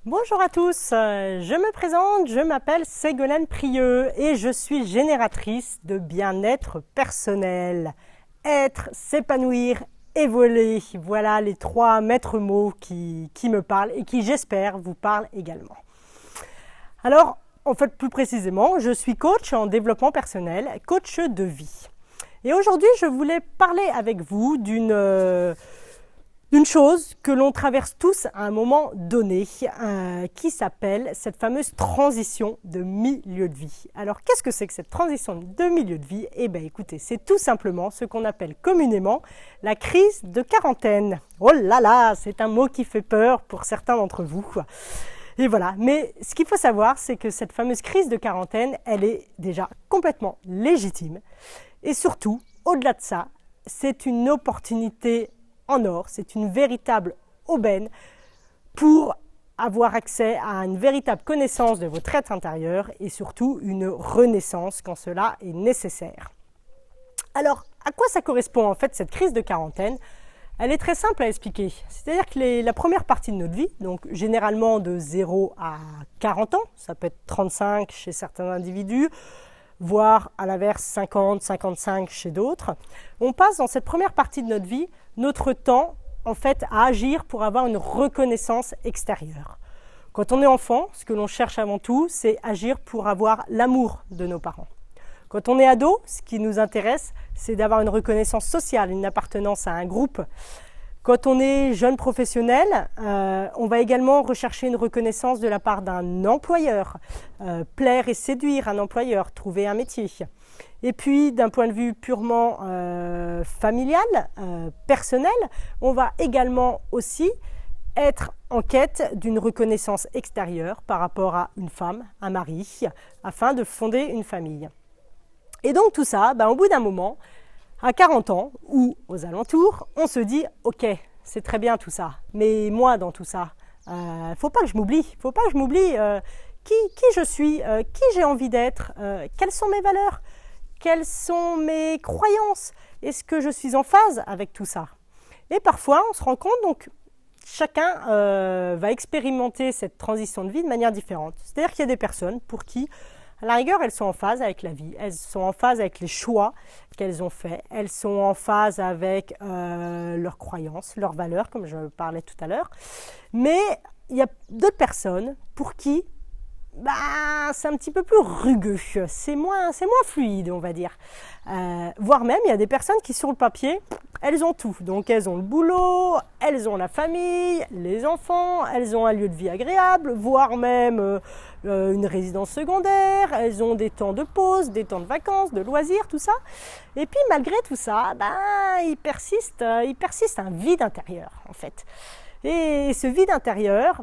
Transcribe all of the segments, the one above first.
Bonjour à tous, je me présente, je m'appelle Ségolène Prieux et je suis génératrice de bien-être personnel. Être, s'épanouir, évoluer, voilà les trois maîtres mots qui me parlent et qui j'espère vous parlent également. Alors, en fait plus précisément, je suis coach en développement personnel, coach de vie. Et aujourd'hui, je voulais parler avec vous d'une chose que l'on traverse tous à un moment donné, qui s'appelle cette fameuse transition de milieu de vie. Alors, qu'est-ce que c'est que cette transition de milieu de vie? Eh bien, écoutez, c'est tout simplement ce qu'on appelle communément la crise de quarantaine. Oh là là, c'est un mot qui fait peur pour certains d'entre vous. Et voilà, mais ce qu'il faut savoir, c'est que cette fameuse crise de quarantaine, elle est déjà complètement légitime. Et surtout, au-delà de ça, c'est une opportunité en or, c'est une véritable aubaine pour avoir accès à une véritable connaissance de votre être intérieur et surtout une renaissance quand cela est nécessaire. Alors, à quoi ça correspond en fait cette crise de quarantaine? Elle est très simple à expliquer. C'est-à-dire que la première partie de notre vie, donc généralement de 0 à 40 ans, ça peut être 35 chez certains individus, voire à l'inverse 50, 55 chez d'autres, on passe dans cette première partie de notre vie notre temps en fait à agir pour avoir une reconnaissance extérieure. Quand on est enfant, ce que l'on cherche avant tout, c'est agir pour avoir l'amour de nos parents. Quand on est ado, ce qui nous intéresse, c'est d'avoir une reconnaissance sociale, une appartenance à un groupe. Quand on est jeune professionnel, on va également rechercher une reconnaissance de la part d'un employeur, plaire et séduire un employeur, trouver un métier. Et puis, d'un point de vue purement familial, personnel, on va également aussi être en quête d'une reconnaissance extérieure par rapport à une femme, un mari, afin de fonder une famille. Et donc tout ça, au bout d'un moment, à 40 ans ou aux alentours, on se dit « Ok, c'est très bien tout ça, mais moi dans tout ça, faut pas que je m'oublie, qui je suis, qui j'ai envie d'être, quelles sont mes valeurs, quelles sont mes croyances, est-ce que je suis en phase avec tout ça ?» Et parfois, on se rend compte, donc chacun va expérimenter cette transition de vie de manière différente. C'est-à-dire qu'il y a des personnes pour qui, à la rigueur, elles sont en phase avec la vie, elles sont en phase avec les choix qu'elles ont faits, elles sont en phase avec leurs croyances, leurs valeurs, comme je parlais tout à l'heure. Mais il y a d'autres personnes pour qui c'est un petit peu plus rugueux, c'est moins fluide, on va dire. Voire même, il y a des personnes qui, sur le papier, elles ont tout. Donc, elles ont le boulot, elles ont la famille, les enfants, elles ont un lieu de vie agréable, voire même une résidence secondaire, elles ont des temps de pause, des temps de vacances, de loisirs, tout ça. Et puis, malgré tout ça, il persiste un vide intérieur, en fait. Et ce vide intérieur,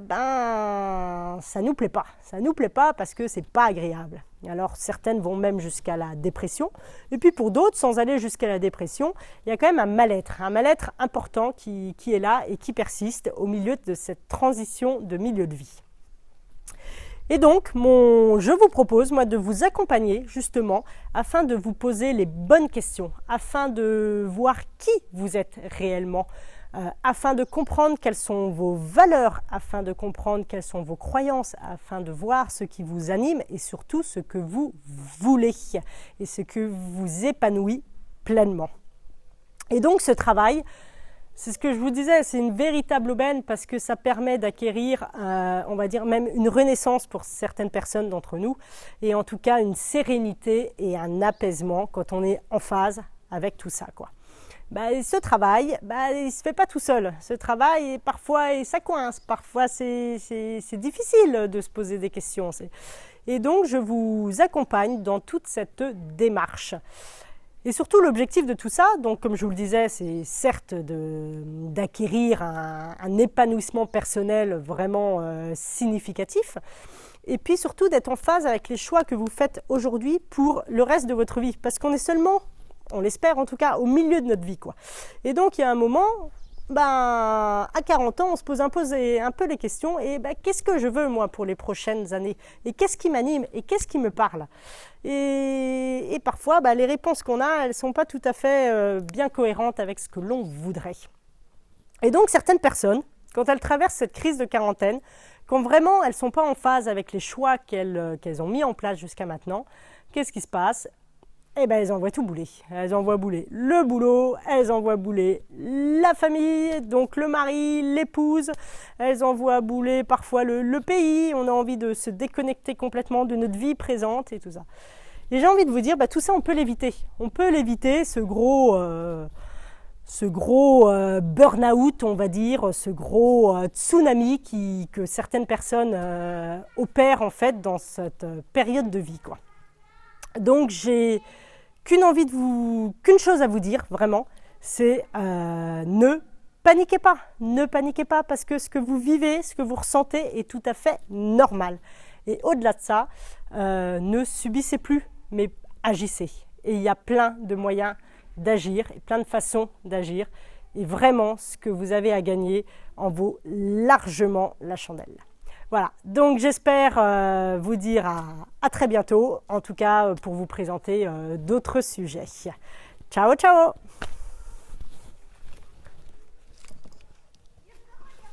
ça nous plaît pas. Ça nous plaît pas parce que c'est pas agréable. Alors certaines vont même jusqu'à la dépression. Et puis pour d'autres, sans aller jusqu'à la dépression, il y a quand même un mal-être important qui est là et qui persiste au milieu de cette transition de milieu de vie. Et donc, je vous propose, moi, de vous accompagner, justement, afin de vous poser les bonnes questions, afin de voir qui vous êtes réellement, afin de comprendre quelles sont vos valeurs, afin de comprendre quelles sont vos croyances, afin de voir ce qui vous anime et surtout ce que vous voulez et ce que vous épanouit pleinement. Et donc, ce travail, c'est ce que je vous disais, c'est une véritable aubaine parce que ça permet d'acquérir, on va dire même une renaissance pour certaines personnes d'entre nous et en tout cas une sérénité et un apaisement quand on est en phase avec tout ça, quoi. Ce travail, il ne se fait pas tout seul. Ce travail, parfois, ça coince. Parfois, c'est difficile de se poser des questions. Et donc, je vous accompagne dans toute cette démarche. Et surtout, l'objectif de tout ça, donc comme je vous le disais, c'est certes d'acquérir un épanouissement personnel vraiment significatif, et puis surtout d'être en phase avec les choix que vous faites aujourd'hui pour le reste de votre vie. Parce qu'on est seulement, on l'espère en tout cas, au milieu de notre vie, quoi. Et donc, il y a un moment, à 40 ans, on se pose un peu les questions. Et qu'est-ce que je veux, moi, pour les prochaines années? Et qu'est-ce qui m'anime? Et qu'est-ce qui me parle? Et parfois, les réponses qu'on a, elles ne sont pas tout à fait bien cohérentes avec ce que l'on voudrait. Et donc, certaines personnes, quand elles traversent cette crise de quarantaine, quand vraiment elles ne sont pas en phase avec les choix qu'elles ont mis en place jusqu'à maintenant, qu'est-ce qui se passe? Eh bien, elles envoient tout bouler. Elles envoient bouler le boulot, elles envoient bouler la famille, donc le mari, l'épouse, elles envoient bouler parfois le pays. On a envie de se déconnecter complètement de notre vie présente et tout ça. Et j'ai envie de vous dire, tout ça, on peut l'éviter. On peut l'éviter, ce gros burn-out, on va dire, ce gros tsunami que certaines personnes opèrent en fait dans cette période de vie, quoi. Donc j'ai qu'une chose à vous dire, vraiment, c'est ne paniquez pas. Ne paniquez pas parce que ce que vous vivez, ce que vous ressentez est tout à fait normal. Et au-delà de ça, ne subissez plus, mais agissez. Et il y a plein de moyens d'agir et plein de façons d'agir. Et vraiment, ce que vous avez à gagner en vaut largement la chandelle. Voilà, donc j'espère vous dire à très bientôt, en tout cas pour vous présenter d'autres sujets. Ciao, ciao!